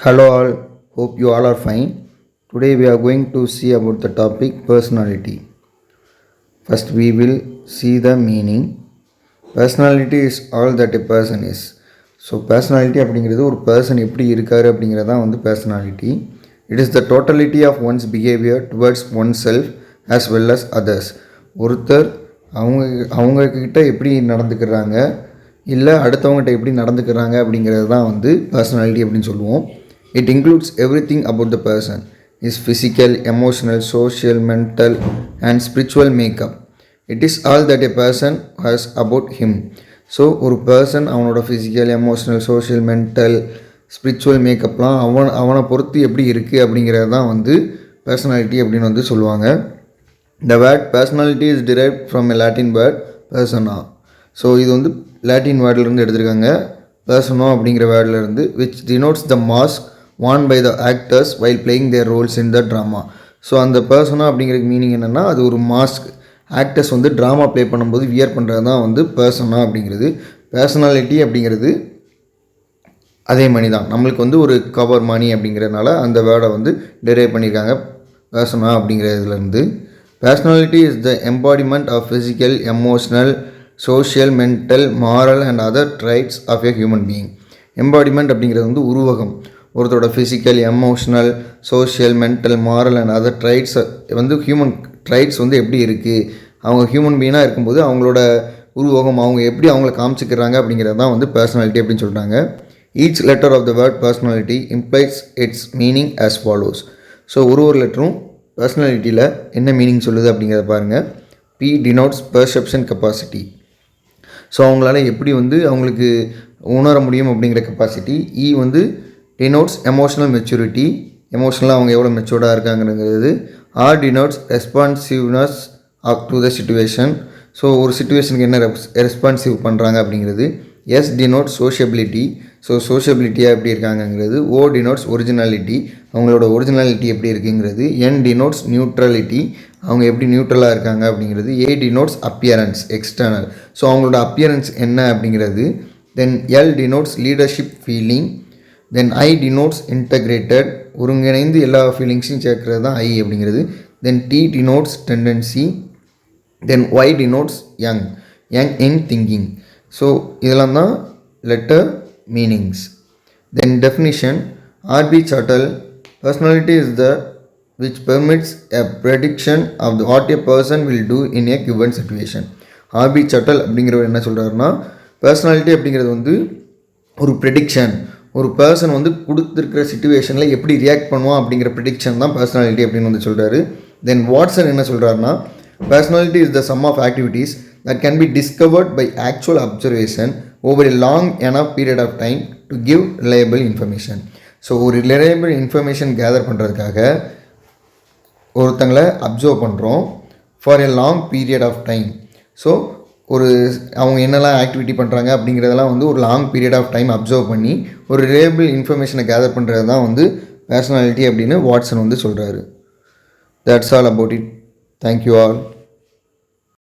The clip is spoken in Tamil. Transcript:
Hello all, hope you all are fine. Today we are going to see about the topic personality. First we will see the meaning. Personality is all that a person is. So personality அப்படிங்கிறது ஒரு பர்சன் எப்படி இருக்காரு அப்படிங்கிறது தான் வந்து personality. It is the totality of one's behavior towards oneself as well as others. ஒருத்தர் அவங்கக்கிட்ட எப்படி நடந்துக்கிறாங்க இல்லை அடுத்தவங்ககிட்ட எப்படி நடந்துக்கிறாங்க அப்படிங்கிறது தான் வந்து பர்சனாலிட்டி அப்படின்னு சொல்லுவோம். It includes everything about the person, his physical, emotional, social, mental and spiritual makeup. It is all that a person has about him. So ஒரு பர்சன் அவனோட physical, emotional, social, mental, spiritual மேக்கப்லாம் அவனை பொறுத்து எப்படி இருக்குது அப்படிங்கிறது தான் வந்து பர்சனாலிட்டி அப்படின்னு வந்து சொல்லுவாங்க. The word personality is derived from a Latin word persona. So இது வந்து லாட்டின் வேர்ட்லேருந்து எடுத்திருக்காங்க. persona அப்படிங்கிற வேர்ட்லேருந்து which denotes the mask worn by the actors while playing their roles in the drama. So அந்த persona அப்படிங்கிற மீனிங் என்னென்னா அது ஒரு மாஸ்க், ஆக்டர்ஸ் வந்து ட்ராமா ப்ளே பண்ணும்போது வியர் பண்ணுறது தான் வந்து persona அப்படிங்கிறது. பர்சனாலிட்டி அப்படிங்கிறது அதே மணி தான், நம்மளுக்கு வந்து ஒரு கவர் மணி அப்படிங்கிறதுனால அந்த வேர்டை வந்து டெரைவ் பண்ணியிருக்காங்க persona அப்படிங்கிற இதுலேருந்து. Personality is the embodiment of physical, emotional, social, mental, moral and other traits of a human being. Embodiment அப்படிங்கிறது வந்து உருவகம், ஒருத்தரோட physical, emotional, social, mental, moral and other traits வந்து ஹியூமன் ட்ரைட்ஸ் வந்து எப்படி இருக்குது, அவங்க ஹியூமன் பீயினாக இருக்கும்போது அவங்களோட உருவகம் அவங்க எப்படி அவங்கள காமிச்சிக்கிறாங்க அப்படிங்கிறது தான் வந்து பர்சனாலிட்டி அப்படின்னு சொல்கிறாங்க. Each letter of the word personality implies its meaning as follows. So ஒரு லெட்டரும் பர்சனாலிட்டியில் என்ன மீனிங் சொல்லுது அப்படிங்கிறத பாருங்கள். P denotes perception capacity. So அவங்களால எப்படி வந்து அவங்களுக்கு உணர முடியும் அப்படிங்கிற கெப்பாசிட்டி. இ வந்து டினோட்ஸ் எமோஷ்னல் மெச்சூரிட்டி, எமோஷ்னலாக அவங்க எவ்வளோ மெச்சூர்டாக இருக்காங்கிறது. R denotes responsiveness to the situation. So ஒரு சிச்சுவேஷனுக்கு என்ன ரெஸ்பான்சிவ் பண்ணுறாங்க அப்படிங்கிறது. எஸ் டினோட்ஸ் சோஷியபிலிட்டி, ஸோ சோஷியபிலிட்டியாக எப்படி இருக்காங்கங்கிறது. ஓ டினோட்ஸ் ஒரிஜினாலிட்டி, அவங்களோட ஒரிஜினாலிட்டி எப்படி இருக்குங்கிறது. என் டினோட்ஸ் நியூட்ரலிட்டி, அவங்க எப்படி நியூட்ரலாக இருக்காங்க அப்படிங்கிறது. A denotes appearance external, so அவங்களோட அப்பியரன்ஸ் என்ன அப்படிங்கிறது. Then L denotes leadership feeling. Then I denotes integrated, ஒருங்கிணைந்து எல்லா ஃபீலிங்ஸையும் சேர்க்கறது தான் ஐ அப்படிங்கிறது. Then T denotes tendency. Then Y denotes young in thinking. So இதெல்லாம் தான் letter meanings. Then definition. R B Cattell, personality is the which permits a prediction of what a person will do in a given situation. R B Cattell அப்படிங்கிறவர் என்ன சொல்கிறாருன்னா, பர்சனாலிட்டி அப்படிங்கிறது வந்து ஒரு ப்ரெடிக்ஷன், ஒரு பர்சன் வந்து கொடுத்துருக்கிற சிச்சுவேஷனில் எப்படி ரியாக்ட் பண்ணுவான் அப்படிங்கிற ப்ரெடிக்ஷன் தான் பர்சனாலிட்டி அப்படின்னு வந்து சொல்கிறாரு. தென் வாட்சன் என்ன சொல்கிறாருன்னா, personality is the sum of activities that can be discovered by actual observation over a long enough period of time to give reliable information. So ஒரு ரிலையபிள் இன்ஃபர்மேஷன் கேதர் பண்ணுறதுக்காக ஒருத்தங்களை அப்சர்வ் பண்ணுறோம் for a long period of time. So ஒரு அவங்க என்னெல்லாம் ஆக்டிவிட்டி பண்ணுறாங்க அப்படிங்கிறதெல்லாம் வந்து ஒரு long period of time observe பண்ணி ஒரு ரிலையபிள் இன்ஃபர்மேஷனை கேதர் பண்ணுறது தான் வந்து பர்சனாலிட்டி அப்படின்னு வாட்சன் வந்து சொல்கிறாரு. That's all about it. Thank you all.